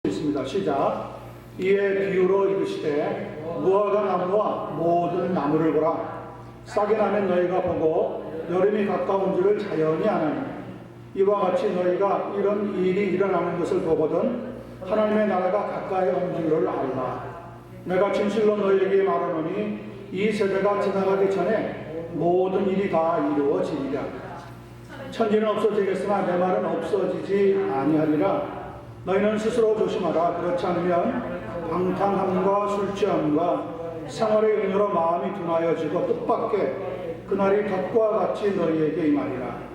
있습니다. 시작. 이에 비유로 이르시되 무화과 나무와 모든 나무를 보라. 싹이 나면 너희가 보고 여름이 가까운 줄을 자연히 아나니 이와 같이 너희가 이런 일이 일어나는 것을 보거든 하나님의 나라가 가까이 온 줄을 알라. 내가 진실로 너희에게 말하노니 이 세대가 지나가기 전에 모든 일이 다 이루어지리라. 천지는 없어지겠으나 내 말은 없어지지 아니하리라. 너희는 스스로 조심하라. 그렇지 않으면 방탕함과 술 취함과 생활의 은유로 마음이 둔하여지고 뜻밖의 그날이 덕과 같이 너희에게 임하리라.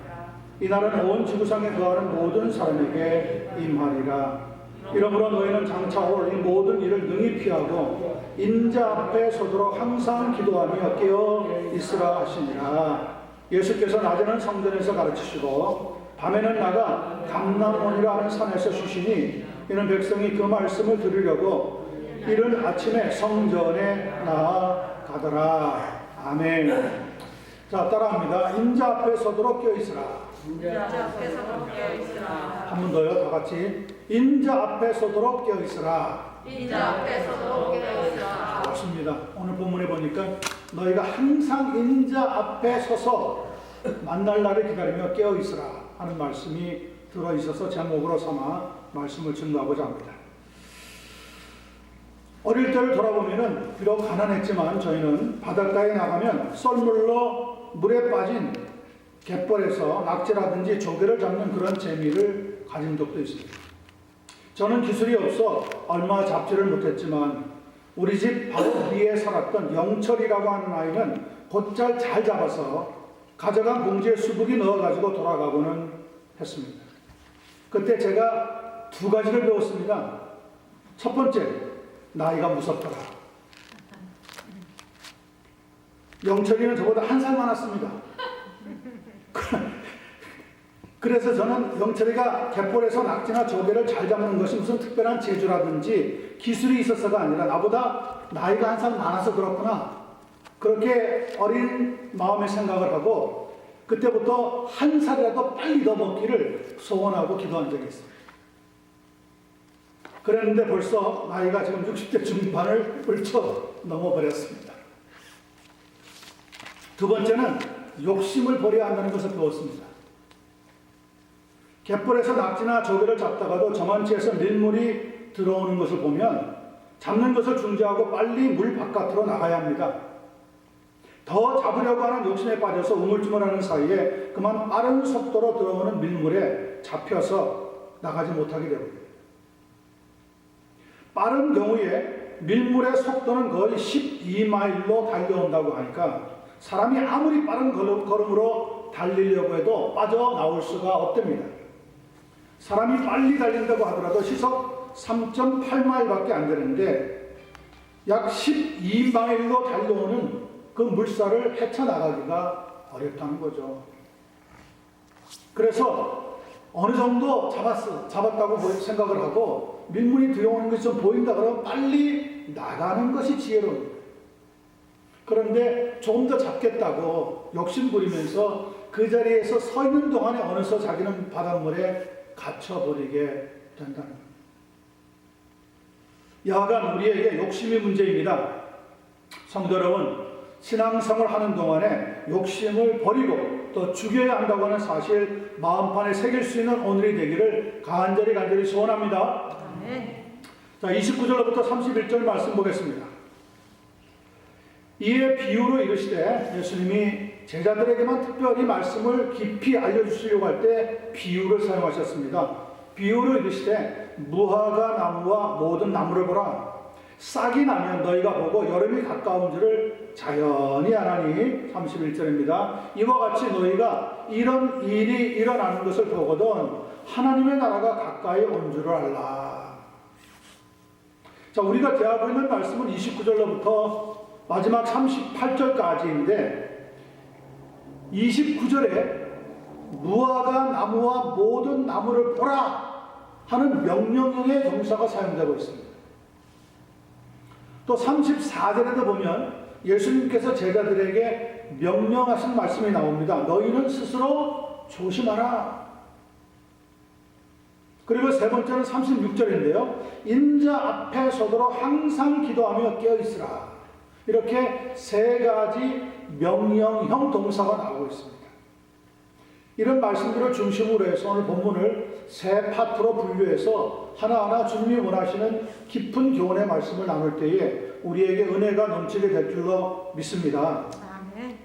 이날은 온 지구상에 거하는 모든 사람에게 임하리라. 이러므로 너희는 장차 올 이 모든 일을 능히 피하고 인자 앞에 서도록 항상 기도하며 깨어 있으라 하시니라. 예수께서 낮에는 성전에서 가르치시고 밤에는 나가 감람원이라 하는 산에서 쉬시니 이는 백성이 그 말씀을 들으려고 이른 아침에 성전에 나아가더라. 아멘. 자, 따라합니다. 인자 앞에 서도록 깨어 있으라. 인자 앞에 서도록 깨어 있으라. 한 번 더요. 다 같이. 인자 앞에 서도록 깨어 있으라. 인자 앞에 서도록 깨어 있으라. 좋습니다. 오늘 본문에 보니까 너희가 항상 인자 앞에 서서 만날 날을 기다리며 깨어 있으라 하는 말씀이 들어있어서 제목으로 삼아 말씀을 증거하고자 합니다. 어릴 때를 돌아보면은 비록 가난했지만 저희는 바닷가에 나가면 썰물로 물에 빠진 갯벌에서 낙지라든지 조개를 잡는 그런 재미를 가진 적도 있습니다. 저는 기술이 없어 얼마 잡지를 못했지만 우리 집 바로 위에 살았던 영철이라고 하는 아이는 곧잘 잘 잡아서 가져간 봉지에 수북이 넣어가지고 돌아가고는 했습니다. 그때 제가 두 가지를 배웠습니다. 첫 번째, 나이가 무섭더라. 영철이는 저보다 한 살 많았습니다. 그래서 저는 영철이가 갯벌에서 낙지나 조개를 잘 잡는 것이 무슨 특별한 재주라든지 기술이 있어서가 아니라 나보다 나이가 한 살 많아서 그렇구나. 그렇게 어린 마음의 생각을 하고 그때부터 한 살이라도 빨리 더 먹기를 소원하고 기도한 적이 있습니다. 그랬는데 벌써 나이가 지금 60대 중반을 훌쩍 넘어버렸습니다. 두 번째는 욕심을 버려야 한다는 것을 배웠습니다. 갯벌에서 낙지나 조개를 잡다가도 저만치에서 밀물이 들어오는 것을 보면 잡는 것을 중지하고 빨리 물 바깥으로 나가야 합니다. 더 잡으려고 하는 욕심에 빠져서 우물쭈물하는 사이에 그만 빠른 속도로 들어오는 밀물에 잡혀서 나가지 못하게 됩니다. 빠른 경우에 밀물의 속도는 거의 12마일로 달려온다고 하니까 사람이 아무리 빠른 걸음으로 달리려고 해도 빠져나올 수가 없답니다. 사람이 빨리 달린다고 하더라도 시속 3.8마일밖에 안 되는데 약 12마일로 달려오는 그 물살을 헤쳐나가기가 어렵다는 거죠. 그래서 어느 정도 잡았다고 생각을 하고 밀물이 들어오는 것이 좀 보인다 그러면 빨리 나가는 것이 지혜로운. 그런데 조금 더 잡겠다고 욕심부리면서 그 자리에서 서 있는 동안에 어느새 자기는 바닷물에 갇혀버리게 된다는 겁니다. 여하간 우리에게 욕심이 문제입니다. 성도 여러분, 신앙생활 하는 동안에 욕심을 버리고 또 죽여야 한다고 하는 사실 마음판에 새길 수 있는 오늘이 되기를 간절히 소원합니다. 네. 자, 29절부터 31절 말씀 보겠습니다. 이에 비유로 이르시되 예수님이 제자들에게만 특별히 말씀을 깊이 알려주시려고 할 때 비유를 사용하셨습니다. 비유로 이르시되 무화과 나무와 모든 나무를 보라. 싹이 나면 너희가 보고 여름이 가까운 줄을 자연히 아나니 31절입니다. 이와 같이 너희가 이런 일이 일어나는 것을 보거든 하나님의 나라가 가까이 온 줄을 알라. 자, 우리가 대하고 있는 말씀은 29절로부터 마지막 38절까지인데 29절에 무화과 나무와 모든 나무를 보라 하는 명령형의 동사가 사용되고 있습니다. 또 34절에도 보면 예수님께서 제자들에게 명령하신 말씀이 나옵니다. 너희는 스스로 조심하라. 그리고 세 번째는 36절인데요. 인자 앞에 서도록 항상 기도하며 깨어있으라. 이렇게 세 가지 명령형 동사가 나오고 있습니다. 이런 말씀들을 중심으로 해서 오늘 본문을 세 파트로 분류해서 하나하나 주님이 원하시는 깊은 교훈의 말씀을 나눌 때에 우리에게 은혜가 넘치게 될 줄로 믿습니다. 아멘.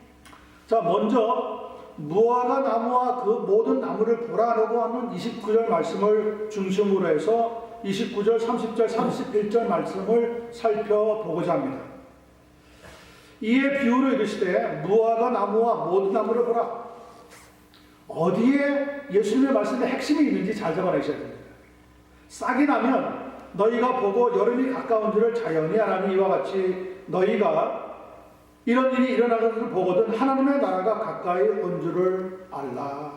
자, 먼저 무화과 나무와 그 모든 나무를 보라라고 하는 29절 말씀을 중심으로 해서 29절, 30절, 31절 말씀을 살펴보고자 합니다. 이에 비유로 이르시되 무화과 나무와 모든 나무를 보라. 어디에 예수님의 말씀의 핵심이 있는지 잘 잡아내셔야 됩니다. 싹이 나면 너희가 보고 여름이 가까운 줄을 자연히 아나니 이와 같이 너희가 이런 일이 일어나는 것을 보거든 하나님의 나라가 가까이 온 줄을 알라.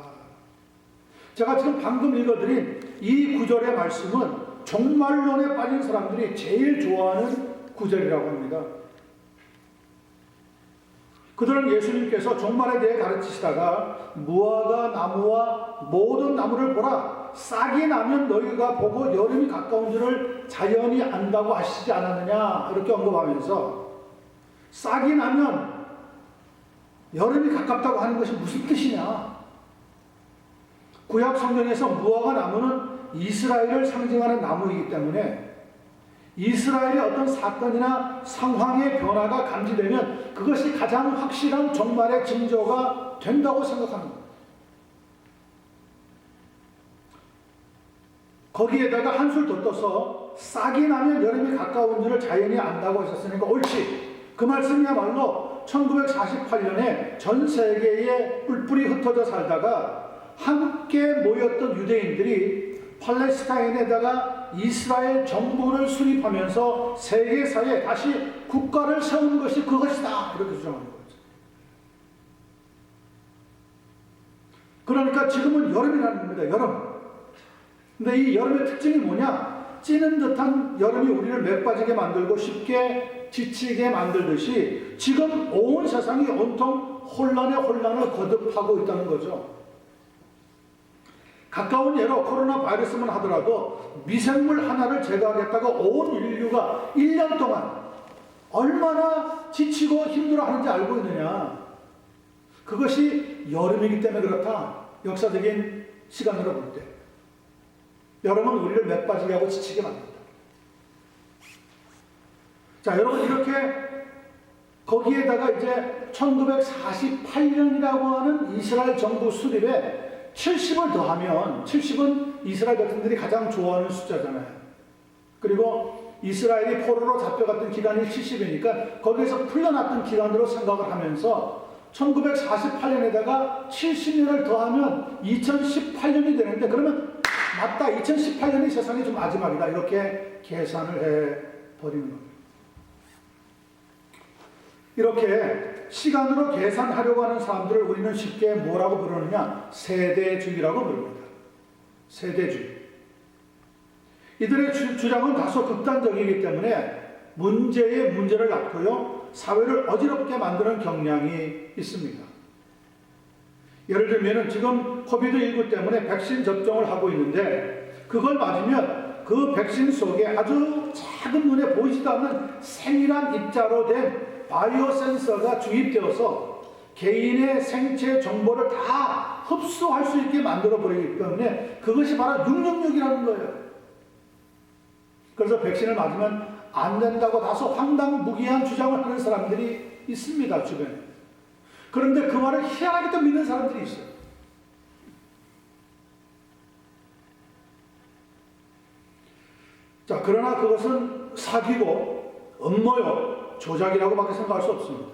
제가 지금 방금 읽어드린 이 구절의 말씀은 종말론에 빠진 사람들이 제일 좋아하는 구절이라고 합니다. 그들은 예수님께서 종말에 대해 가르치시다가 무화과 나무와 모든 나무를 보라. 싹이 나면 너희가 보고 여름이 가까운 줄을 자연히 안다고 하시지 않았느냐 이렇게 언급하면서 싹이 나면 여름이 가깝다고 하는 것이 무슨 뜻이냐. 구약 성경에서 무화과 나무는 이스라엘을 상징하는 나무이기 때문에 이스라엘의 어떤 사건이나 상황의 변화가 감지되면 그것이 가장 확실한 종말의 징조가 된다고 생각하는 겁니다. 거기에다가 한술 더 떠서 싹이 나면 여름이 가까운 줄을 자연히 안다고 하셨으니까 옳지. 그 말씀이야말로 1948년에 전 세계에 뿔뿔이 흩어져 살다가 함께 모였던 유대인들이 팔레스타인에다가 이스라엘 정부를 수립하면서 세계사에 다시 국가를 세우는 것이 그것이다 이렇게 주장하는 거죠. 그러니까 지금은 여름이라는 겁니다. 여름. 근데 이 여름의 특징이 뭐냐? 찌는 듯한 여름이 우리를 맥빠지게 만들고 쉽게 지치게 만들듯이 지금 온 세상이 온통 혼란에 혼란을 거듭하고 있다는 거죠. 가까운 예로 코로나 바이러스만 하더라도 미생물 하나를 제거하겠다고 온 인류가 1년 동안 얼마나 지치고 힘들어하는지 알고 있느냐. 그것이 여름이기 때문에 그렇다. 역사적인 시간으로 볼 때. 여름은 우리를 맥빠지게 하고 지치게 만든다. 자, 여러분 이렇게 거기에다가 이제 1948년이라고 하는 이스라엘 정부 수립에 70을 더하면 70은 이스라엘 백성들이 가장 좋아하는 숫자잖아요. 그리고 이스라엘이 포로로 잡혀갔던 기간이 70이니까 거기에서 풀려났던 기간으로 생각을 하면서 1948년에다가 70년을 더하면 2018년이 되는데 그러면 맞다. 2018년이 세상의 좀 마지막이다. 이렇게 계산을 해버리는 겁니다. 이렇게 시간으로 계산하려고 하는 사람들을 우리는 쉽게 뭐라고 부르느냐? 세대주의라고 부릅니다. 세대주의. 이들의 주장은 다소 극단적이기 때문에 문제에 문제를 낳고요. 사회를 어지럽게 만드는 경향이 있습니다. 예를 들면 지금 코비드19 때문에 백신 접종을 하고 있는데 그걸 맞으면 그 백신 속에 아주 작은 눈에 보이지도 않는 세밀한 입자로 된 바이오 센서가 주입되어서 개인의 생체 정보를 다 흡수할 수 있게 만들어 버리기 때문에 그것이 바로 666이라는 거예요. 그래서 백신을 맞으면 안 된다고 다소 황당무계한 주장을 하는 사람들이 있습니다, 주변에. 그런데 그 말을 희한하게 또 믿는 사람들이 있어요. 자, 그러나 그것은 사기고 음모요, 조작이라고밖에 생각할 수 없습니다.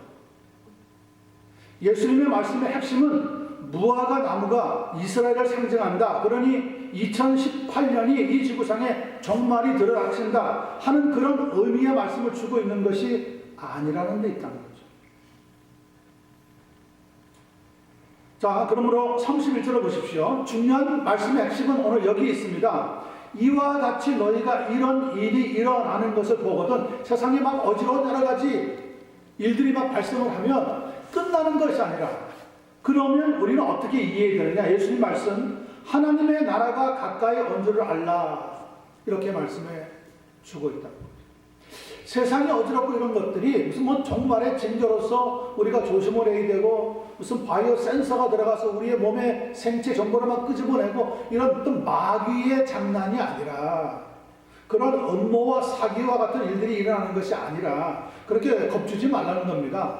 예수님의 말씀의 핵심은 무화과 나무가 이스라엘을 상징한다. 그러니 2018년이 이 지구상에 종말이 들어닥친다 하는 그런 의미의 말씀을 주고 있는 것이 아니라는 데 있다는 거죠. 자, 그러므로 31절을 보십시오. 중요한 말씀의 핵심은 오늘 여기 있습니다. 이와 같이 너희가 이런 일이 일어나는 것을 보거든 세상에 막 어지러운 여러 가지 일들이 막 발생을 하면 끝나는 것이 아니라 그러면 우리는 어떻게 이해해야 되느냐. 예수님 말씀 하나님의 나라가 가까이 온 줄을 알라. 이렇게 말씀해 주고 있다. 세상이 어지럽고 이런 것들이 무슨 뭐 종말의 징조로서 우리가 조심을 해야 되고 무슨 바이오 센서가 들어가서 우리의 몸의 생체 정보를 막 끄집어내고 이런 어떤 마귀의 장난이 아니라 그런 음모와 사기와 같은 일들이 일어나는 것이 아니라 그렇게 겁주지 말라는 겁니다.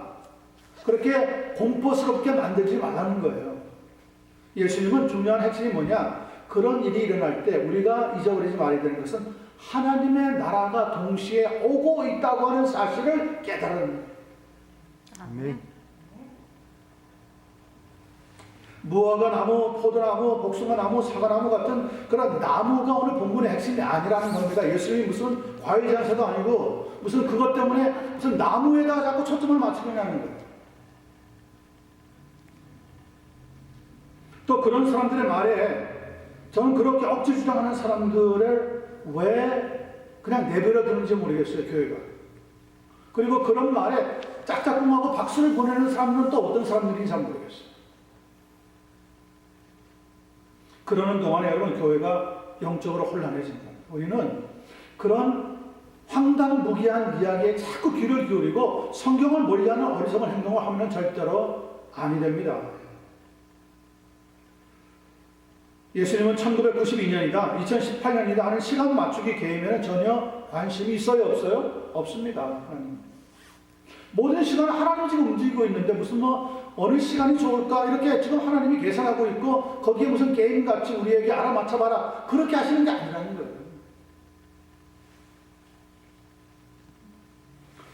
그렇게 공포스럽게 만들지 말라는 거예요. 예수님은 중요한 핵심이 뭐냐? 그런 일이 일어날 때 우리가 잊어버리지 말아야 되는 것은 하나님의 나라가 동시에 오고 있다고 하는 사실을 깨달은 아멘. 무화과 나무, 포도나무, 복숭아나무, 사과나무 같은 그런 나무가 오늘 본문의 핵심이 아니라는 겁니다. 예수님이 무슨 과일 장사도 아니고 무슨 그것 때문에 무슨 나무에다 자꾸 초점을 맞추느냐는 거예요. 또 그런 사람들의 말에 저는 그렇게 억지 주장하는 사람들을 왜 그냥 내버려 두는지 모르겠어요, 교회가. 그리고 그런 말에 짝짝꿍하고 박수를 보내는 사람들은 또 어떤 사람들인지 잘 모르겠어요. 그러는 동안에 여러분 교회가 영적으로 혼란해진다. 우리는 그런 황당무계한 이야기에 자꾸 귀를 기울이고 성경을 멀리하는 어리석은 행동을 하면 절대로 아니 됩니다. 예수님은 1992년이다, 2018년이다 하는 시간 맞추기 게임에는 전혀 관심이 있어요, 없어요? 없습니다. 모든 시간을 하나님이 지금 움직이고 있는데 무슨 뭐 어느 시간이 좋을까 이렇게 지금 하나님이 계산하고 있고 거기에 무슨 게임같이 우리에게 알아맞혀봐라 그렇게 하시는 게 아니라는 거예요.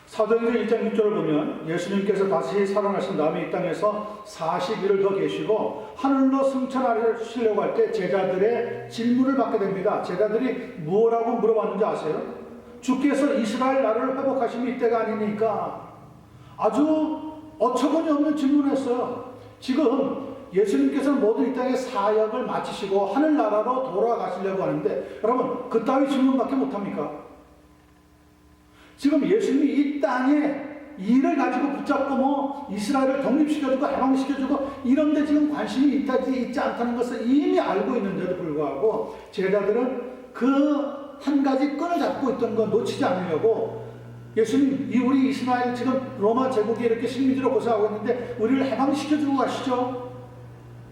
사도행전 1장 6절을 보면 예수님께서 다시 살아나신 다음에 이 땅에서 40일을 더 계시고 하늘로 승천하시려고 할 때 제자들의 질문을 받게 됩니다. 제자들이 뭐라고 물어봤는지 아세요? 주께서 이스라엘 나라를 회복하심이 이때가 아니니까. 아주 어처구니 없는 질문을 했어요. 지금 예수님께서는 모든 이 땅의 사역을 마치시고 하늘나라로 돌아가시려고 하는데 여러분 그따위 질문밖에 못합니까? 지금 예수님이 이 땅에 일을 가지고 붙잡고 뭐 이스라엘을 독립시켜주고 해방시켜주고 이런데 지금 관심이 있지 않다는 것을 이미 알고 있는데도 불구하고 제자들은 그 한 가지 끈을 잡고 있던 거 놓치지 않으려고 예수님, 우리 이스라엘 지금 로마 제국이 이렇게 식민지로 고생하고 있는데 우리를 해방시켜주고 가시죠?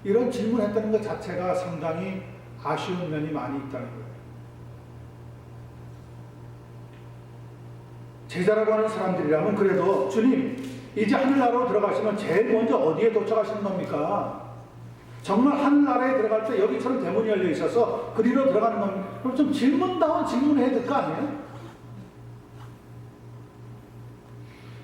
이런 질문했다는 것 자체가 상당히 아쉬운 면이 많이 있다는 거예요. 제자라고 하는 사람들이라면 그래도 주님, 이제 하늘나라로 들어가시면 제일 먼저 어디에 도착하시는 겁니까? 정말 하늘나라에 들어갈 때 여기처럼 대문이 열려 있어서 그리로 들어가는 겁니까? 그럼 좀 질문다운 질문을 해야 될 거 아니에요?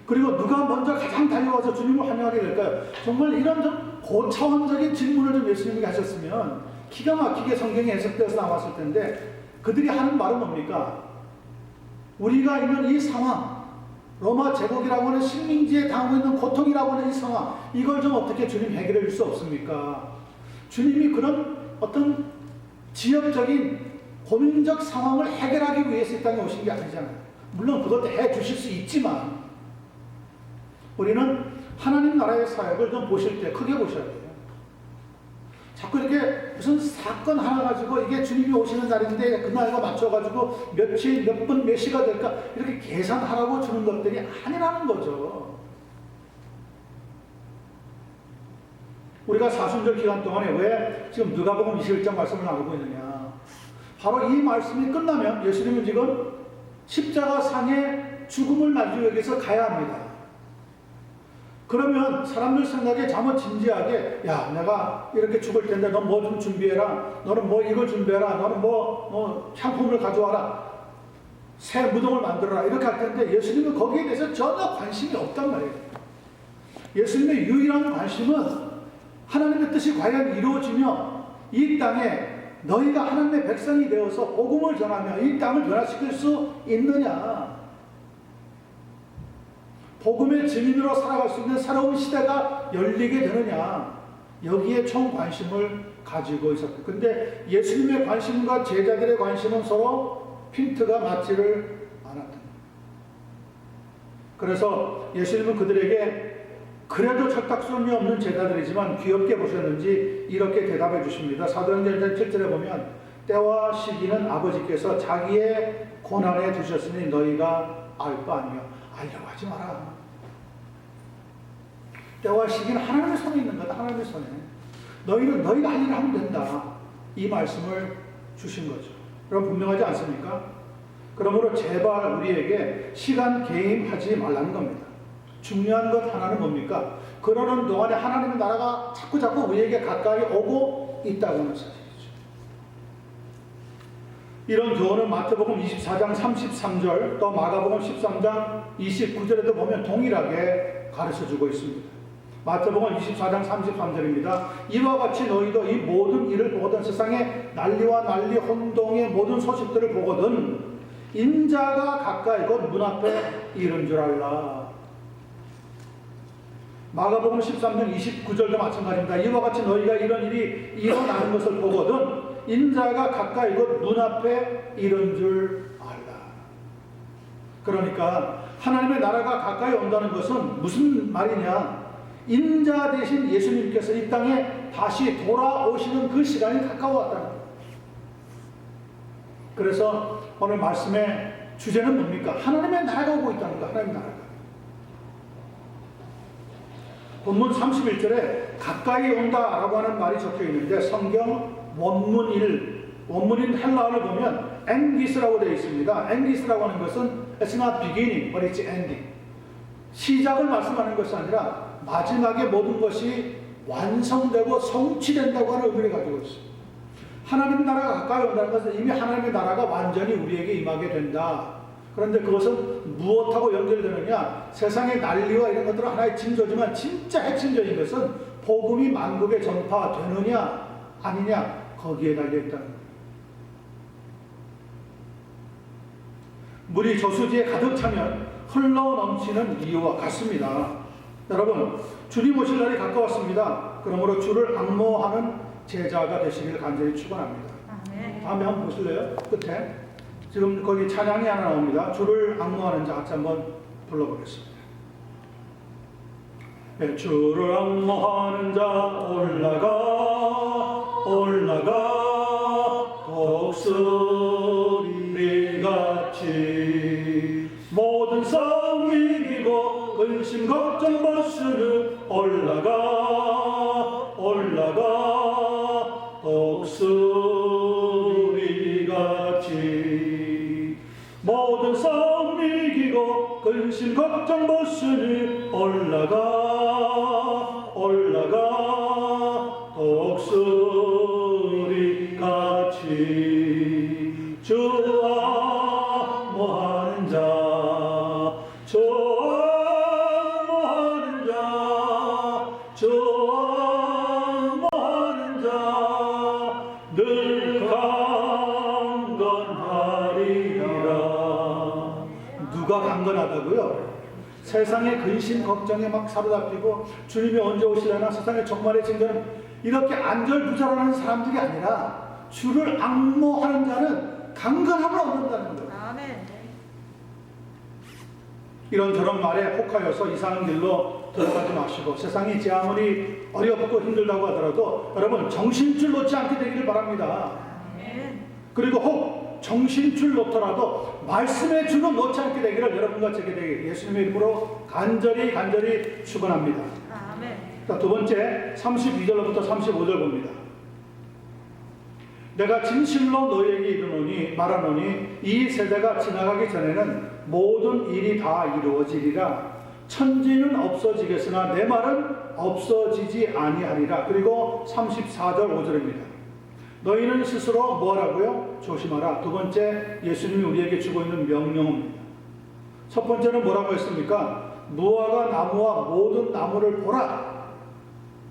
그리고 누가 먼저 가장 달려와서 주님을 환영하게 될까요? 정말 이런 좀 고차원적인 질문을 좀 예수님이 하셨으면 기가 막히게 성경에 해석되어서 나왔을 텐데 그들이 하는 말은 뭡니까? 우리가 있는 이 상황, 로마 제국이라고 하는 식민지에 당하고 있는 고통이라고 하는 이 상황, 이걸 좀 어떻게 주님 해결해 줄 수 없습니까? 주님이 그런 어떤 지역적인 고민적 상황을 해결하기 위해서 이 땅에 오신 게 아니잖아요. 물론 그것도 해 주실 수 있지만 우리는 하나님 나라의 사역을 좀 보실 때 크게 보셔야 돼요. 자꾸 이렇게 무슨 사건 하나 가지고 이게 주님이 오시는 날인데 그날과 맞춰가지고 며칠, 몇 분, 몇 시가 될까 이렇게 계산하라고 주는 것들이 아니라는 거죠. 우리가 사순절 기간 동안에 왜 지금 누가복음 21장 말씀을 나누고 있느냐. 바로 이 말씀이 끝나면 예수님은 지금 십자가 상의 죽음을 마주하기 위해서 가야 합니다. 그러면 사람들 생각에 잘못 진지하게 야 내가 이렇게 죽을 텐데 너 뭐 좀 준비해라, 너는 뭐 이걸 준비해라, 너는 뭐 향품을 가져와라, 새 무덤을 만들어라 이렇게 할 텐데 예수님은 거기에 대해서 전혀 관심이 없단 말이에요. 예수님의 유일한 관심은 하나님의 뜻이 과연 이루어지며 이 땅에 너희가 하나님의 백성이 되어서 복음을 전하며 이 땅을 변화시킬 수 있느냐, 복음의 증인으로 살아갈 수 있는 새로운 시대가 열리게 되느냐, 여기에 총 관심을 가지고 있었고, 근데 예수님의 관심과 제자들의 관심은 서로 핀트가 맞지를 않았던 거예요. 그래서 예수님은 그들에게 그래도 철딱서름이 없는 제자들이지만 귀엽게 보셨는지 이렇게 대답해 주십니다. 사도행전 7절에 보면 때와 시기는 아버지께서 자기의 고난에 두셨으니 너희가 알 바 아니요. 알려고 하지 마라. 때와 시기는 하나님의 손에 있는 거다. 하나님의 손에. 너희는 너희가 할 일을 하면 된다. 이 말씀을 주신 거죠. 여러분 분명하지 않습니까? 그러므로 제발 우리에게 시간 개임하지 말라는 겁니다. 중요한 것 하나는 뭡니까? 그러는 동안에 하나님의 나라가 자꾸 우리에게 가까이 오고 있다고 하는 사실이죠. 이런 교훈은 마태복음 24장 33절 또 마가복음 13장 29절에도 보면 동일하게 가르쳐주고 있습니다. 마태복음 24장 33절입니다. 이와 같이 너희도 이 모든 일을 보거든 세상에 난리와 난리 혼동의 모든 소식들을 보거든 인자가 가까이 곧 문 앞에 이른 줄 알라. 마가복음 13장 29절도 마찬가지입니다. 이와 같이 너희가 이런 일이 일어나는 것을 보거든 인자가 가까이 곧 문 앞에 이른 줄 알라. 그러니까 하나님의 나라가 가까이 온다는 것은 무슨 말이냐? 인자 대신 예수님께서 이 땅에 다시 돌아오시는 그 시간이 가까워왔다는 거예요. 그래서 오늘 말씀의 주제는 뭡니까? 하나님의 나라가 오고 있다는 거예요. 하나님의 나라가. 본문 31절에 가까이 온다라고 하는 말이 적혀 있는데 성경 원문인 헬라어를 보면 엔기스라고 되어 있습니다. 엔기스라고 하는 것은 It's not beginning, but it's ending. 시작을 말씀하는 것이 아니라 마지막에 모든 것이 완성되고 성취된다고 하는 의미를 가지고 있습니다. 하나님의 나라가 가까이 온다는 것은 이미 하나님의 나라가 완전히 우리에게 임하게 된다. 그런데 그것은 무엇하고 연결되느냐? 세상의 난리와 이런 것들은 하나의 징조지만 진짜 핵심적인 것은 복음이 만국에 전파되느냐 아니냐 거기에 달려있다는 거예요. 물이 저수지에 가득 차면 흘러넘치는 이유와 같습니다. 여러분 주님 오실 날이 가까웠습니다. 그러므로 주를 앙모하는 제자가 되시길 간절히 축원합니다. 다음에 한번 보실래요? 끝에 지금 거기 찬양이 하나 나옵니다. 주를 앙모하는 자 같이 한번 불러보겠습니다. 네, 주를 앙모하는 자 올라가 독수리같이 모든 싸움 이기고 근심 걱정 벗으는 올라가 독수리같이 모든 싸움 이기고 근심 걱정 벗으니 올라가 독수리같이 주 앙모하는 자 늘 강건하리라. 누가 강건하다고요? 세상의 근심 걱정에 막 사로잡히고 주님이 언제 오시려나 세상의 종말의 징조는 이렇게 안절부절하는 사람들이 아니라 주를 앙모하는 자는 강건함을 얻는다는 거예요. 아멘. 이런저런 말에 혹하여서 이상한 길로 들어가지 마시고 세상이 제 아무리 어렵고 힘들다고 하더라도 여러분 정신줄 놓지 않게 되기를 바랍니다. 아멘. 그리고 혹 정신줄 놓더라도 말씀의 줄을 놓지 않게 되기를 여러분과 제게 되길 예수님의 이름으로 간절히 축원합니다. 아멘. 자, 두 번째 32절부터 35절 봅니다. 내가 진실로 너희에게 말하노니 이 세대가 지나가기 전에는 모든 일이 다 이루어지리라. 천지는 없어지겠으나 내 말은 없어지지 아니하리라. 그리고 34절 5절입니다. 너희는 스스로 뭐하라고요? 조심하라. 두 번째 예수님이 우리에게 주고 있는 명령입니다. 첫 번째는 뭐라고 했습니까? 무화과 나무와 모든 나무를 보라.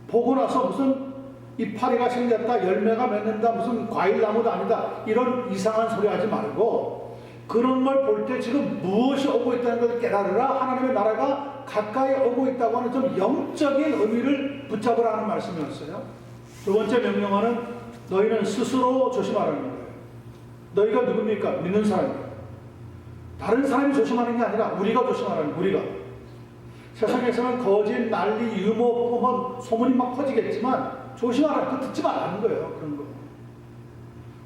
보고 나서 무슨 이파리가 생겼다, 열매가 맺는다, 무슨 과일나무도 아니다, 이런 이상한 소리 하지 말고 그런 걸 볼 때 지금 무엇이 오고 있다는 것을 깨달으라. 하나님의 나라가 가까이 오고 있다고 하는 좀 영적인 의미를 붙잡으라 하는 말씀이었어요. 두 번째 명령어는 너희는 스스로 조심하라는 거예요. 너희가 누굽니까? 믿는 사람이에요. 다른 사람이 조심하는 게 아니라 우리가 조심하라는 거예요. 우리가. 세상에서는 거짓, 난리, 유머, 뭐 소문이 막 퍼지겠지만 조심하라. 그거 듣지 말라는 거예요. 그런 거.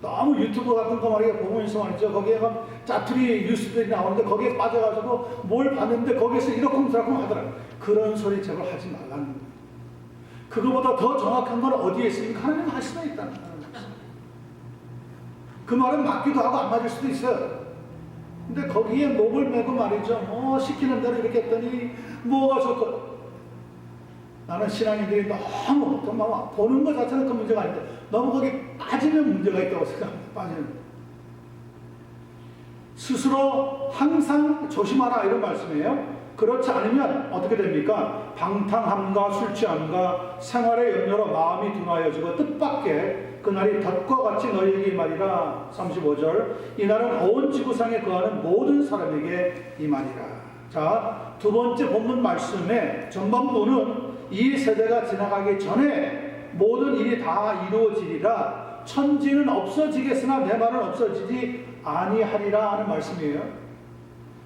너무 유튜브 같은 거 말이야 보면서 말이죠. 거기에 막 짜투리 뉴스들이 나오는데 거기에 빠져가지고 뭘 봤는데 거기에서 이러쿵 저러쿵 하더라. 그런 소리 제발 하지 말라는 거예요. 그거보다 더 정확한 건 어디에 있습니까? 하나님 말씀에 있다는 거예요. 그 말은 맞기도 하고 안 맞을 수도 있어요. 근데 거기에 목을 메고 말이죠. 시키는 대로 이렇게 했더니 뭐가 좋고. 나는 신앙인들이 너무 정말 보는 것 자체는 그 문제가 아닌데 너무 거기에 빠지면 문제가 있다고 생각합니다. 빠지는. 스스로 항상 조심하라 이런 말씀이에요. 그렇지 않으면 어떻게 됩니까? 방탕함과 술 취함과 생활의 염려로 마음이 둔하여지고 뜻밖의 그날이 덫과 같이 너희에게 말이라. 35절 이날은 온 지구상에 거하는 모든 사람에게 이말이라. 자, 두 번째 본문 말씀의 전반부는 이 세대가 지나가기 전에 모든 일이 다 이루어지리라. 천지는 없어지겠으나 내 말은 없어지지 아니하리라 하는 말씀이에요.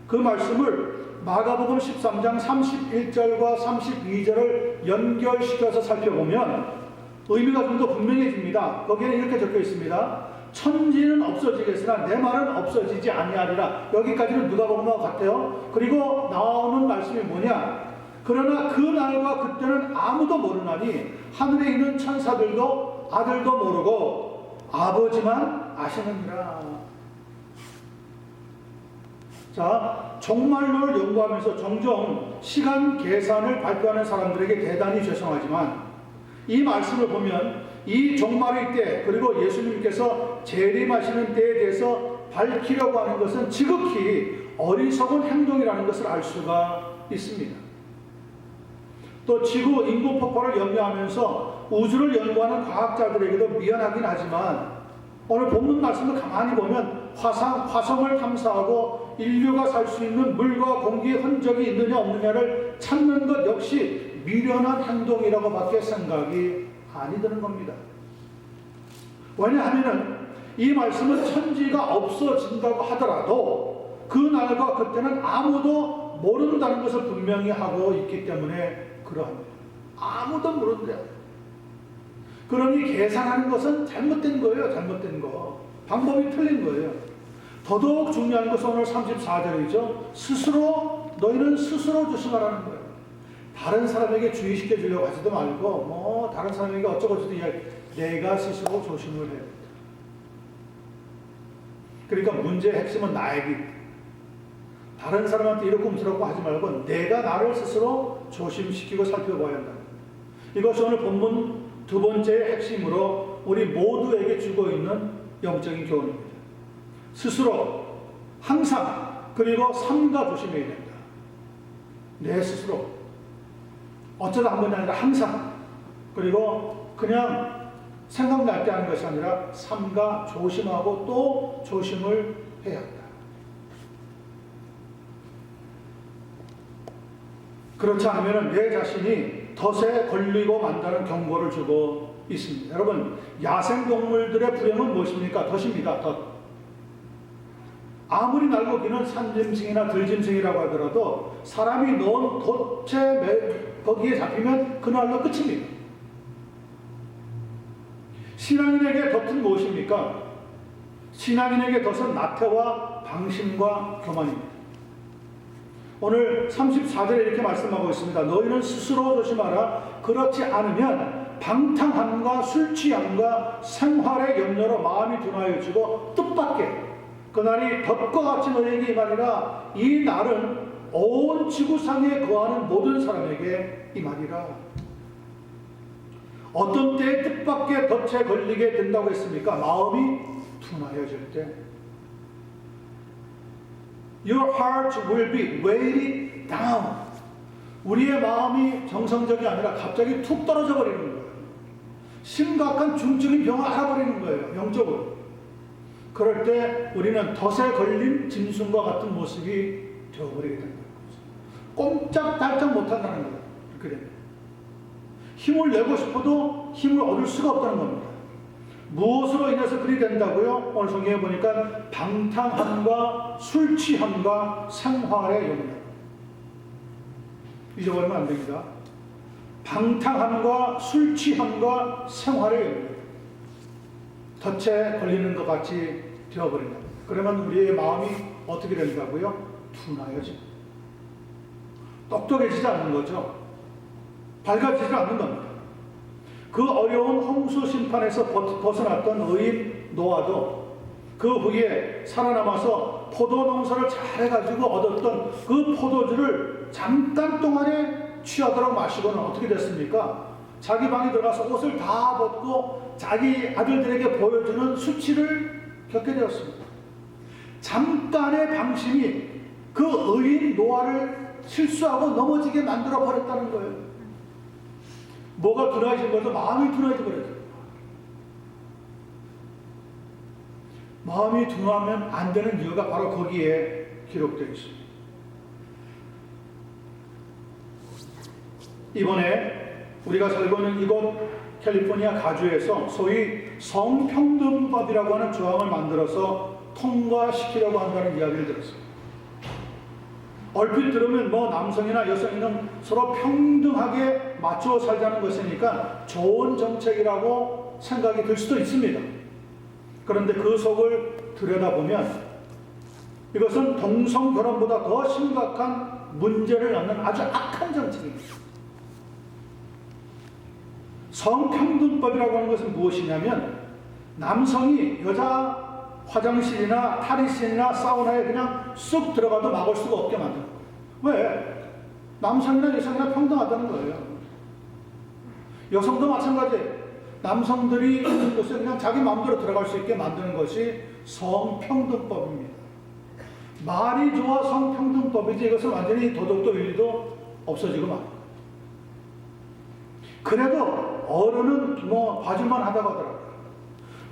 그 말씀을 마가복음 13장 31절과 32절을 연결시켜서 살펴보면 의미가 좀 더 분명해집니다. 거기에 이렇게 적혀 있습니다. 천지는 없어지겠으나 내 말은 없어지지 아니하리라. 여기까지는 누가복음과 같아요. 그리고 나오는 말씀이 뭐냐? 그러나 그 날과 그때는 아무도 모르나니 하늘에 있는 천사들도 아들도 모르고 아버지만 아시느니라. 자, 종말론을 연구하면서 종종 시간 계산을 발표하는 사람들에게 대단히 죄송하지만 이 말씀을 보면 이 종말의 때 그리고 예수님께서 재림하시는 때에 대해서 밝히려고 하는 것은 지극히 어리석은 행동이라는 것을 알 수가 있습니다. 또 지구 인구 폭발을 염려하면서 우주를 연구하는 과학자들에게도 미안하긴 하지만 오늘 본문 말씀을 가만히 보면 화성을 탐사하고 인류가 살 수 있는 물과 공기의 흔적이 있느냐 없느냐를 찾는 것 역시 미련한 행동이라고 밖에 생각이 아니 드는 겁니다. 왜냐하면 이 말씀은 천지가 없어진다고 하더라도 그 날과 그때는 아무도 모른다는 것을 분명히 하고 있기 때문에 그러합니다. 아무도 모른대요. 그러니 계산하는 것은 잘못된 거예요. 잘못된 거. 방법이 틀린 거예요. 더더욱 중요한 것은 오늘 34절이죠. 너희는 스스로 조심하라는 거예요. 다른 사람에게 주의시켜 주려고 하지도 말고 다른 사람에게 어쩌고저쩌고 내가 스스로 조심을 해야 된다. 그러니까 문제의 핵심은 나에게 다른 사람한테 이렇고 저렇고 하지 말고 내가 나를 스스로 조심시키고 살펴봐야 한다. 이것이 오늘 본문 두 번째의 핵심으로 우리 모두에게 주고 있는 영적인 교훈입니다. 스스로 항상 그리고 삼가 조심해야 된다. 내 스스로 어쩌다 한 번이 아니라 항상 그리고 그냥 생각날 때 하는 것이 아니라 삼가 조심하고 또 조심을 해야 한다. 그렇지 않으면 내 자신이 덫에 걸리고 만다는 경고를 주고 있습니다. 여러분, 야생동물들의 불행은 무엇입니까? 덫입니다. 덫. 아무리 날고기는 산짐승이나 들짐승이라고 하더라도 사람이 넣은 덫에 거기에 잡히면 그날로 끝입니다. 신앙인에게 덫은 무엇입니까? 신앙인에게 덫은 나태와 방심과 교만입니다. 오늘 34절에 이렇게 말씀하고 있습니다. 너희는 스스로 조심하라. 그렇지 않으면 방탕함과 술 취함과 생활의 염려로 마음이 둔하여지고 뜻밖의 그날이 덫과 같이 너희에게 임하리라. 이 날은 온 지구상에 거하는 모든 사람에게 임하리라. 어떤 때에 뜻밖의 덫에 걸리게 된다고 했습니까? 마음이 둔하여질 때. Your heart will be weighed down. 우리의 마음이 정상적이 아니라 갑자기 툭 떨어져 버리는 거예요. 심각한 중증인 병을 알아버리는 거예요. 영적으로. 그럴 때 우리는 덫에 걸린 짐승과 같은 모습이 되어버리게 되는 거예요. 꼼짝달짝 못한다는 거예요. 그렇게 됩니다. 힘을 내고 싶어도 힘을 얻을 수가 없다는 겁니다. 무엇으로 인해서 그리 된다고요? 오늘 성경에 보니까 방탕함과 술 취함과 생활의 염려. 잊어버리면 안 됩니다. 방탕함과 술 취함과 생활에 덫에 걸리는 것 같이 되어버린다. 그러면 우리의 마음이 어떻게 된다고요? 둔하여지. 똑똑해지지 않는 거죠. 밝아지지 않는 겁니다. 그 어려운 홍수 심판에서 벗어났던 의인 노아도 그 후에 살아남아서 포도 농사를 잘해가지고 얻었던 그 포도주를 잠깐 동안에 취하도록 마시고는 어떻게 됐습니까? 자기 방에 들어가서 옷을 다 벗고 자기 아들들에게 보여주는 수치를 겪게 되었습니다. 잠깐의 방심이 그 의인 노아를 실수하고 넘어지게 만들어 버렸다는 거예요. 뭐가 둔해진 거죠? 마음이 둔해져 버렸어요. 마음이 둔하면 안 되는 이유가 바로 거기에 기록되어 있습니다. 이번에 우리가 살고 있는 이곳 캘리포니아 가주에서 소위 성평등법이라고 하는 조항을 만들어서 통과시키려고 한다는 이야기를 들었습니다. 얼핏 들으면 뭐 남성이나 여성이는 서로 평등하게 맞추어 살자는 것이니까 좋은 정책이라고 생각이 들 수도 있습니다. 그런데 그 속을 들여다보면 이것은 동성 결혼보다 더 심각한 문제를 낳는 아주 악한 정책입니다. 성평등법이라고 하는 것은 무엇이냐면 남성이 여자 화장실이나 탈의실이나 사우나에 그냥 쑥 들어가도 막을 수가 없게 만드는 거예요. 왜? 남성이나 여성이나 평등하다는 거예요. 여성도 마찬가지예요. 남성들이 있는 곳에 그냥 자기 마음대로 들어갈 수 있게 만드는 것이 성평등법입니다. 말이 좋아 성평등법이지 이것은 완전히 도덕도 윤리도 없어지고 말. 그래도 어른은 뭐 봐줄만 하다고 하더라고요.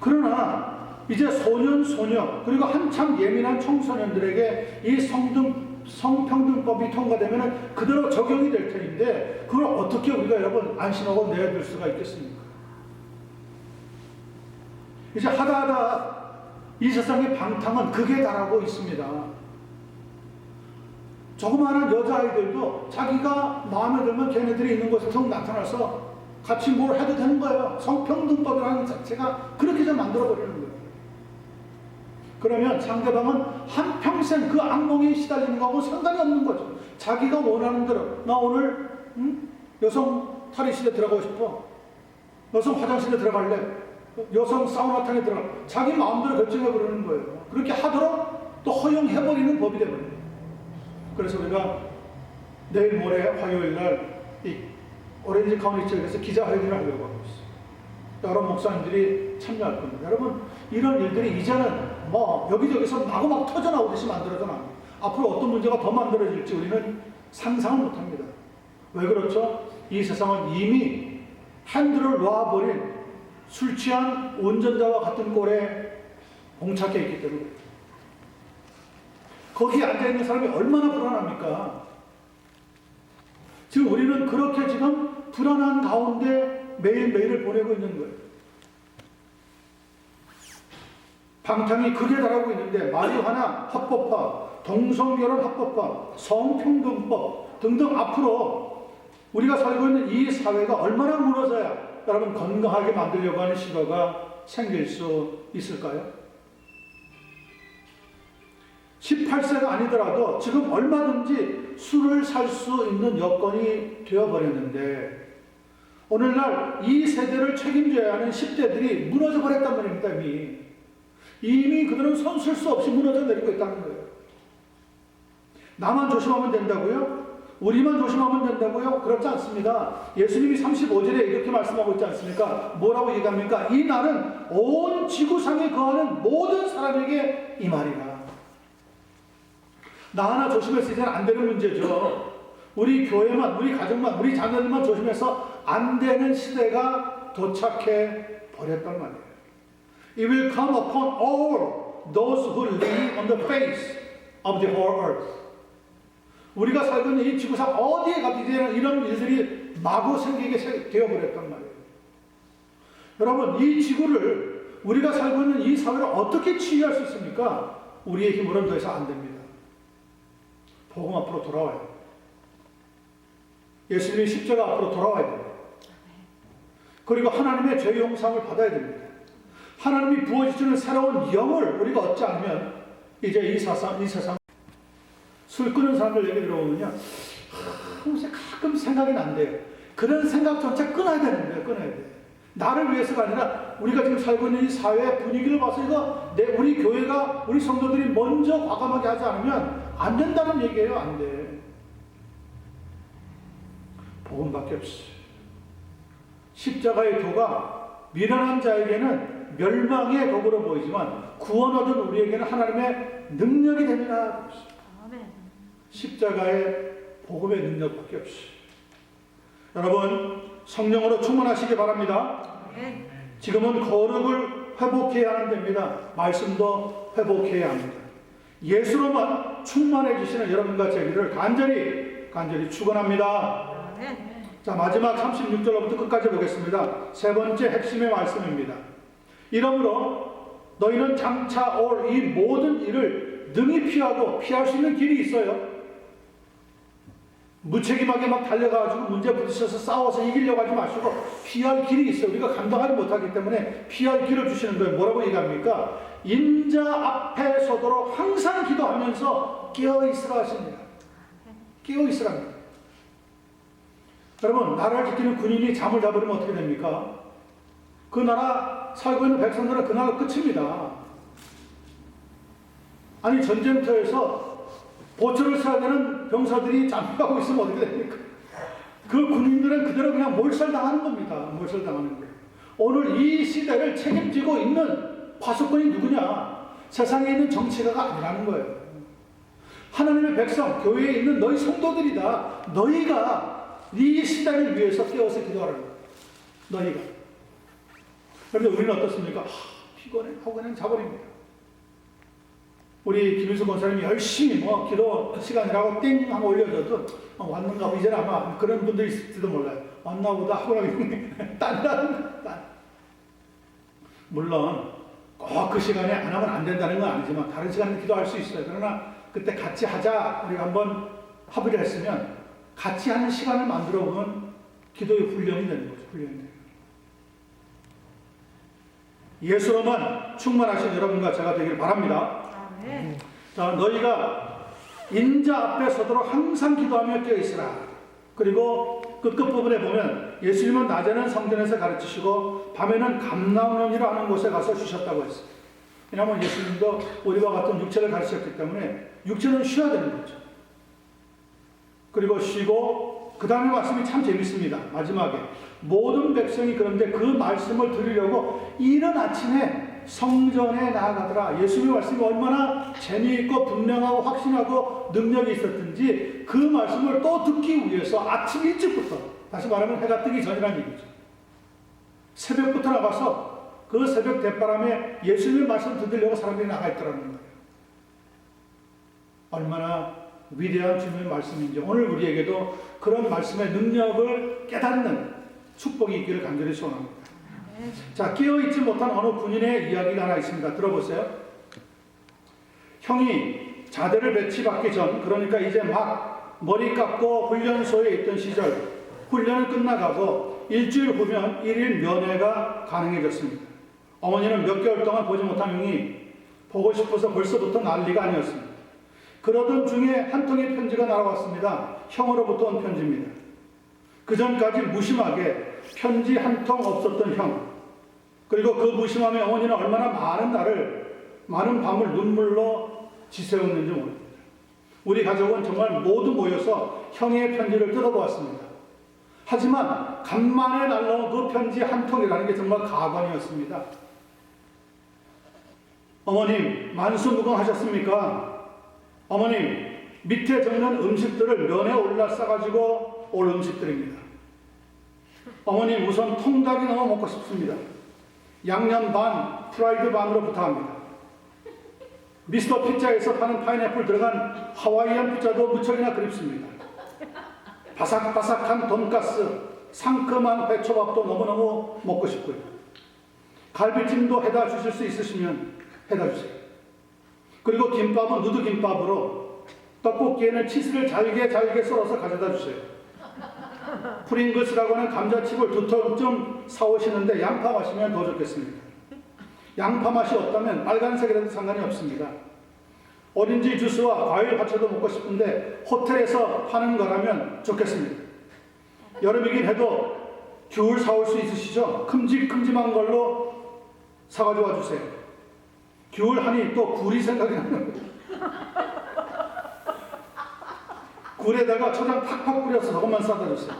그러나 이제 소년, 소녀 그리고 한참 예민한 청소년들에게 이 성평등법이 통과되면 그대로 적용이 될 텐데 그걸 어떻게 우리가 여러분 안심하고 내어둘 수가 있겠습니까? 이제 하다하다 이 세상의 방탕은 극에 달하고 있습니다. 조그마한 여자아이들도 자기가 마음에 들면 걔네들이 있는 곳에 턱 나타나서 같이 뭘 해도 되는 거예요. 성평등법이라는 자체가 그렇게 좀 만들어버리는 거예요. 그러면 상대방은 한평생 그 악몽에 시달리는 거하고 상관이 없는 거죠. 자기가 원하는 대로 나 오늘 여성 탈의실에 들어가고 싶어. 여성 화장실에 들어갈래. 여성 사우나탕에 들어가. 자기 마음대로 결정해버리는 거예요. 그렇게 하도록 또 허용해버리는 법이 되버려요. 그래서 우리가 내일 모레 화요일 날 이 오렌지 카운티 지역에서 기자회견을 하려고 하고 있어요. 여러 목사님들이 참여할 겁니다. 여러분 이런 일들이 이제는 뭐 여기저기서 마구마구 터져나오듯이 만들어져 나옵니다. 앞으로 어떤 문제가 더 만들어질지 우리는 상상을 못합니다. 왜 그렇죠? 이 세상은 이미 핸들을 놔버린 술 취한 운전자와 같은 꼴에 봉착해 있기 때문에 거기에 앉아있는 사람이 얼마나 불안합니까? 지금 우리는 그렇게 지금 불안한 가운데 매일매일을 보내고 있는 거예요. 방탕이 극에 달하고 있는데 마리화나 합법화, 동성결혼 합법화, 성평등법 등등 앞으로 우리가 살고 있는 이 사회가 얼마나 무너져야 여러분 건강하게 만들려고 하는 시도가 생길 수 있을까요? 18세가 아니더라도 지금 얼마든지 술을 살 수 있는 여건이 되어버렸는데 오늘날 이 세대를 책임져야 하는 10대들이 무너져 버렸단 말입니다. 이미 그들은 손 쓸 수 없이 무너져 내리고 있다는 거예요. 나만 조심하면 된다고요? 우리만 조심하면 된다고요? 그렇지 않습니다. 예수님이 35절에 이렇게 말씀하고 있지 않습니까? 뭐라고 얘기합니까? 이 날은 온 지구상에 거하는 모든 사람에게 이 말이라. 나 하나 조심해서 이제는 안 되는 문제죠. 우리 교회만, 우리 가정만, 우리 자녀들만 조심해서 안 되는 시대가 도착해 버렸단 말이에요. It will come upon all those who live on the face of the whole earth. 우리가 살고 있는 이 지구상 어디에 가도 이제는 이런 일들이 마구 생기게 되어버렸단 말이에요. 여러분, 이 지구를 우리가 살고 있는 이 사회를 어떻게 치유할 수 있습니까? 우리의 힘으로는 더 이상 안 됩니다. 복음 앞으로 돌아와요. 예수님이 십자가 앞으로 돌아와야 됩니다. 그리고 하나님의 죄 용서를 받아야 됩니다. 하나님이 부어주시는 새로운 영을 우리가 얻지 않으면 이제 이 세상 술 끊는 사람들 얘기 들어보면요, 가끔 생각이 난대요. 그런 생각 전체 끊어야 되는 거예요. 끊어야 돼. 나를 위해서가 아니라 우리가 지금 살고 있는 이 사회 분위기를 봐서 이거 우리 교회가 우리 성도들이 먼저 과감하게 하지 않으면 안 된다는 얘기예요. 안 돼. 복음밖에 없어. 십자가의 도가 미련한 자에게는 멸망의 도구로 보이지만 구원 얻은 우리에게는 하나님의 능력이 됩니다. 십자가의 복음의 능력밖에 없어. 여러분, 성령으로 충만하시기 바랍니다. 지금은 거룩을 회복해야 하는 때입니다. 말씀도 회복해야 합니다. 예수로만 충만해 주시는 여러분과 저희를 간절히 축원합니다. 자, 마지막 36절부터 끝까지 보겠습니다. 세 번째 핵심의 말씀입니다. 이러므로 너희는 장차 올 이 모든 일을 능히 피할 수 있는 길이 있어요. 무책임하게 막 달려가지고 문제 부딪혀서 싸워서 이기려고 하지 마시고 피할 길이 있어요. 우리가 감당하지 못하기 때문에 피할 길을 주시는 거예요. 뭐라고 얘기합니까? 인자 앞에 서도록 항상 기도하면서 깨어있으라 하십니다. 깨어있으랍니다. 여러분, 나라를 지키는 군인이 잠을 자버리면 어떻게 됩니까? 그 나라 살고 있는 백성들은 그 나라 끝입니다. 아니, 전쟁터에서 보초를 써야 되는 병사들이 잠자고 있으면 어떻게 됩니까? 그 군인들은 그대로 그냥 몰살당하는 겁니다. 몰살당하는 거예요. 오늘 이 시대를 책임지고 있는 파수꾼이 누구냐? 세상에 있는 정치가가 아니라는 거예요. 하나님의 백성, 교회에 있는 너희 성도들이다. 너희가 이 시대를 위해서 깨어서 기도하라는 거예요. 너희가. 그런데 우리는 어떻습니까? 피곤해 하고 그냥 자버립니다. 우리 김일수 권사님이 열심히 기도 시간이라고 땡 하고 올려줘도 왔는가 보다. 이제는 아마 그런 분들이 있을지도 몰라요. 왔나 보다 하고 나면 딴. 물론 꼭 그 시간에 안 하면 안 된다는 건 아니지만 다른 시간에 기도할 수 있어요. 그러나 그때 같이 하자 우리가 한번 합의를 했으면 같이 하는 시간을 만들어 보면 기도의 훈련이 되는 거죠. 훈련이 되는 거죠. 예수로만 충만하신 여러분과 제가 되길 바랍니다. 자, 너희가 인자 앞에 서도록 항상 기도하며 깨어있으라. 그리고 끝부분에 보면 예수님은 낮에는 성전에서 가르치시고 밤에는 감람원이라 하는 곳에 가서 쉬셨다고 했어요. 왜냐하면 예수님도 우리와 같은 육체를 가르치셨기 때문에 육체는 쉬어야 되는 거죠. 그리고 쉬고 그 다음에 말씀이 참 재밌습니다. 마지막에 모든 백성이 그런데 그 말씀을 들으려고 이른 아침에 성전에 나아가더라. 예수님의 말씀이 얼마나 재미있고 분명하고 확신하고 능력이 있었든지 그 말씀을 또 듣기 위해서 아침 일찍부터, 다시 말하면 해가 뜨기 전이라는 얘기죠. 새벽부터 나가서 그 새벽 대바람에 예수님의 말씀 들으려고 사람들이 나가 있더라는 거예요. 얼마나 위대한 주님의 말씀인지 오늘 우리에게도 그런 말씀의 능력을 깨닫는 축복이 있기를 간절히 소원합니다. 자, 깨어있지 못한 어느 군인의 이야기가 하나 있습니다. 들어보세요. 형이 자대를 배치받기 전, 그러니까 이제 막 머리 깎고 훈련소에 있던 시절, 훈련은 끝나가고 일주일 후면 1일 면회가 가능해졌습니다. 어머니는 몇 개월 동안 보지 못한 형이 보고 싶어서 벌써부터 난리가 아니었습니다. 그러던 중에 한 통의 편지가 날아왔습니다. 형으로부터 온 편지입니다. 그 전까지 무심하게 편지 한 통 없었던 형, 그리고 그 무심함에 어머니는 얼마나 많은 밤을 눈물로 지새웠는지 모릅니다. 우리 가족은 정말 모두 모여서 형의 편지를 뜯어보았습니다. 하지만 간만에 날라온 그 편지 한 통이라는 게 정말 가관이었습니다. 어머님, 만수무강하셨습니까? 어머님, 밑에 적는 음식들을 면에 올라 싸가지고 올 음식들입니다. 어머님, 우선 통닭이 너무 먹고 싶습니다. 양념 반, 프라이드 반으로 부탁합니다. 미스터 피자에서 파는 파인애플 들어간 하와이안 피자도 무척이나 그립습니다. 바삭바삭한 돈가스, 상큼한 회초밥도 너무너무 먹고 싶고요. 갈비찜도 해다 주실 수 있으시면 해다 주세요. 그리고 김밥은 누드김밥으로, 떡볶이에는 치즈를 잘게 썰어서 가져다 주세요. 프링글스라고 하는 감자칩을 2통 사오시는데 양파 맛이면 더 좋겠습니다. 양파 맛이 없다면 빨간색이라도 상관이 없습니다. 오렌지 주스와 과일 화채도 먹고 싶은데 호텔에서 파는 거라면 좋겠습니다. 여름이긴 해도 귤 사올 수 있으시죠? 큼직큼직한 걸로 사가지고 와주세요. 귤 하니 또 굴이 생각이 나는 거예요. 굴에다가 초장 팍팍 뿌려서 저것만 싸다 주세요.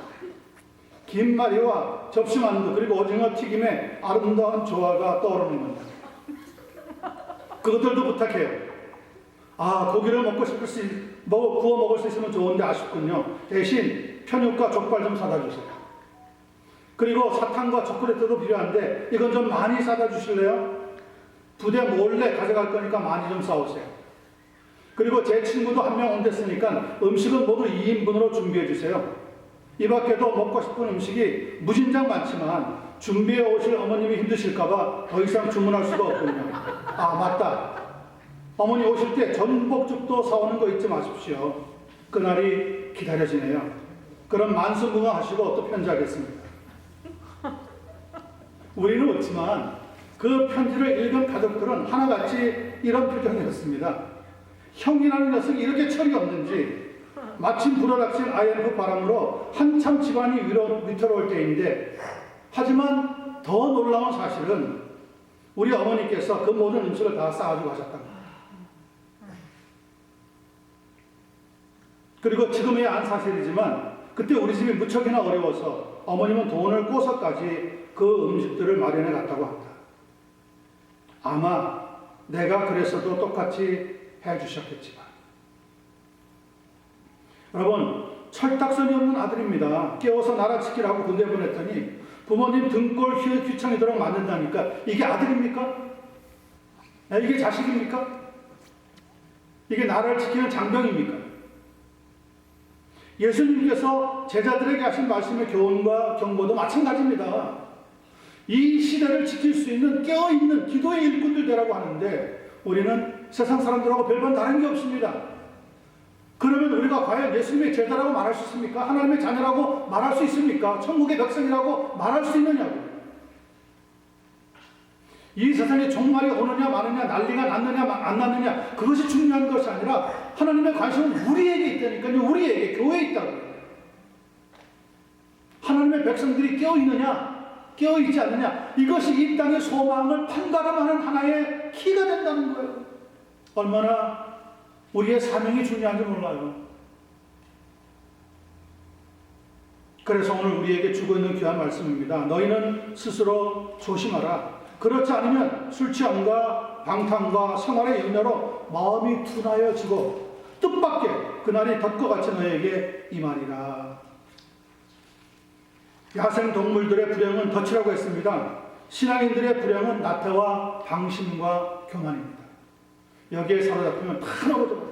김말이와 접시만두 그리고 오징어 튀김에 아름다운 조화가 떠오르는 겁니다. 그것들도 부탁해요. 아, 고기를 먹고 싶을 수, 구워 먹을 수 있으면 좋은데 아쉽군요. 대신 편육과 족발 좀 사다 주세요. 그리고 사탕과 초콜릿도 필요한데 이건 좀 많이 사다 주실래요? 부대 몰래 가져갈 거니까 많이 좀 사오세요. 그리고 제 친구도 한 명 온댔으니까 음식은 모두 2인분으로 준비해 주세요. 이 밖에도 먹고 싶은 음식이 무진장 많지만 준비해 오실 어머님이 힘드실까봐 더 이상 주문할 수가 없군요. 아, 맞다. 어머니 오실 때 전복죽도 사오는 거 잊지 마십시오. 그날이 기다려지네요. 그럼 만수무강하시고 또 편지하겠습니다. 우리는 없지만 그 편지를 읽은 가족들은 하나같이 이런 표정이었습니다. 형이라는 녀석이 이렇게 철이 없는지 마침 불어닥친 IMF 바람으로 한참 집안이 위태로울 때인데 하지만 더 놀라운 사실은 우리 어머니께서 그 모든 음식을 다 싸가지고 가셨답니다. 그리고 지금의 안 사실이지만 그때 우리 집이 무척이나 어려워서 어머님은 돈을 꿔서까지 그 음식들을 마련해 갔다고 합니다. 아마 내가 그랬어도 똑같이 해주셨겠지만 여러분 철딱선이 없는 아들입니다. 깨워서 나라 지키라고 군대 보냈더니 부모님 등골 휘청이도록 만든다니까 이게 아들입니까? 이게 자식입니까? 이게 나라를 지키는 장병입니까? 예수님께서 제자들에게 하신 말씀의 교훈과 경고도 마찬가지입니다. 이 시대를 지킬 수 있는 깨어있는 기도의 일꾼들 되라고 하는데 우리는 세상 사람들하고 별반 다른 게 없습니다. 그러면 우리가 과연 예수님의 제자라고 말할 수 있습니까? 하나님의 자녀라고 말할 수 있습니까? 천국의 백성이라고 말할 수 있느냐고. 이 세상에 종말이 오느냐 마느냐 난리가 났느냐 안 났느냐 그것이 중요한 것이 아니라 하나님의 관심은 우리에게 있다니까요. 우리에게 교회에 있다고요. 하나님의 백성들이 깨어있느냐 깨어있지 않느냐 이것이 이 땅의 소망을 판가름하는 하나의 키가 된다는 거예요. 얼마나 우리의 사명이 중요한지 몰라요. 그래서 오늘 우리에게 주고 있는 귀한 말씀입니다. 너희는 스스로 조심하라. 그렇지 않으면 술 취함과 방탕과 생활의 염려로 마음이 둔하여지고 뜻밖의 그날이 덫과 같이 너에게 임하리라. 야생동물들의 불행은 덫이라고 했습니다. 신앙인들의 불행은 나태와 방심과 교만입니다. 여기에 사로잡히면 다 넘어져버립니다.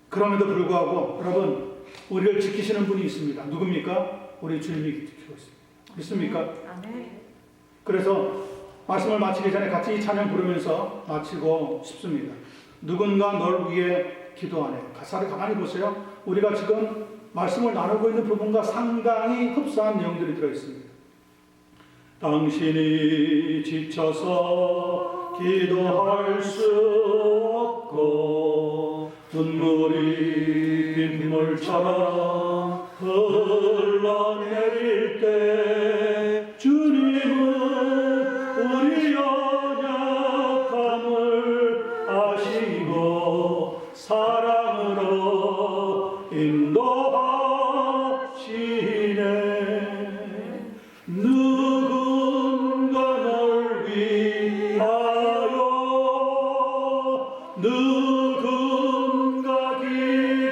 그럼에도 불구하고 여러분 우리를 지키시는 분이 있습니다. 누굽니까? 우리 주님이 지키고 있습니다. 믿습니까? 그래서 말씀을 마치기 전에 같이 이 찬양 부르면서 마치고 싶습니다. 누군가 널 위해 기도하네. 가사를 가만히 보세요. 우리가 지금 말씀을 나누고 있는 부분과 상당히 흡사한 내용들이 들어있습니다. 당신이 지쳐서 기도할 수 없고 눈물이 빗물처럼 흘러내릴 때 주님은 우리 연약함을 아시고 사랑으로 인도하시네. 누군가 널 위하여 누군가 기도하네.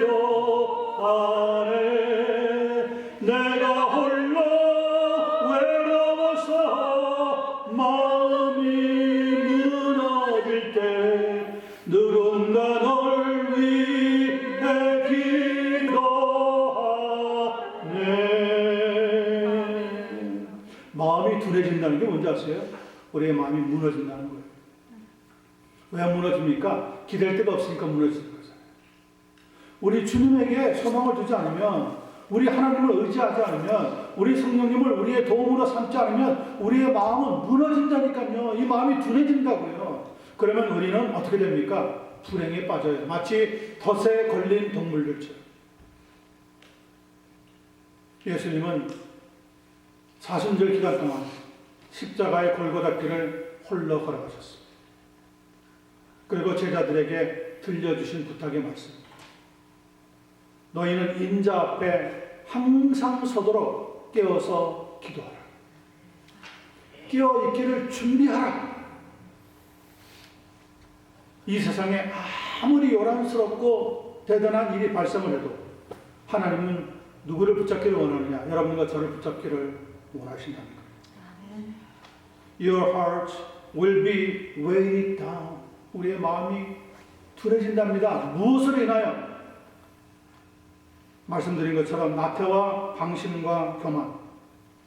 내가 홀로 외로워서 마음이 무너질 때 누군가 널 위해 기도하네. 마음이 둔해진다는 게 뭔지 아세요? 우리의 마음이 무너진다는 거예요. 왜 무너집니까? 기댈 데가 없으니까 무너지는 거잖아요. 우리 주님에게 소망을 두지 않으면, 우리 하나님을 의지하지 않으면, 우리 성령님을 우리의 도움으로 삼지 않으면 우리의 마음은 무너진다니까요. 이 마음이 둔해진다고요. 그러면 우리는 어떻게 됩니까? 불행에 빠져요. 마치 덫에 걸린 동물들처럼. 예수님은 사순절 기간 동안 십자가의 골고다 길을 홀로 걸어가셨습니다. 그리고 제자들에게 들려주신 부탁의 말씀. 너희는 인자 앞에 항상 서도록 깨어서 기도하라. 깨어 있기를 준비하라. 이 세상에 아무리 요란스럽고 대단한 일이 발생을 해도 하나님은 누구를 붙잡기를 원하느냐? 여러분과 저를 붙잡기를 원하신답니다. Your heart will be weighed down. 우리의 마음이 둔해진답니다. 무엇으로 인하여? 말씀드린 것처럼 나태와 방심과 교만,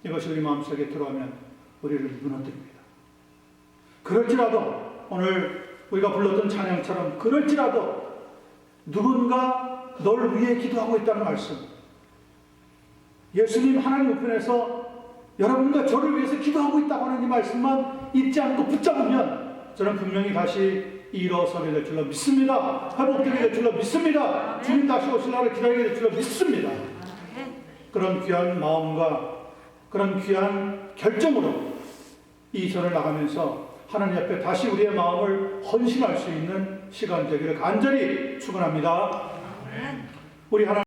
이것이 우리 마음속에 들어오면 우리를 무너뜨립니다. 그럴지라도 오늘 우리가 불렀던 찬양처럼 그럴지라도 누군가 널 위해 기도하고 있다는 말씀, 예수님 하나님 우편에서 여러분과 저를 위해서 기도하고 있다고 하는 이 말씀만 잊지 않고 붙잡으면 저는 분명히 다시 일어서게 될 줄로 믿습니다. 회복되게 될 줄로 믿습니다. 주님 다시 오실 날을 기다리게 될 줄로 믿습니다. 그런 귀한 마음과 그런 귀한 결정으로 이 절을 나가면서 하나님 앞에 다시 우리의 마음을 헌신할 수 있는 시간 되기를 간절히 축원합니다. 우리 하나님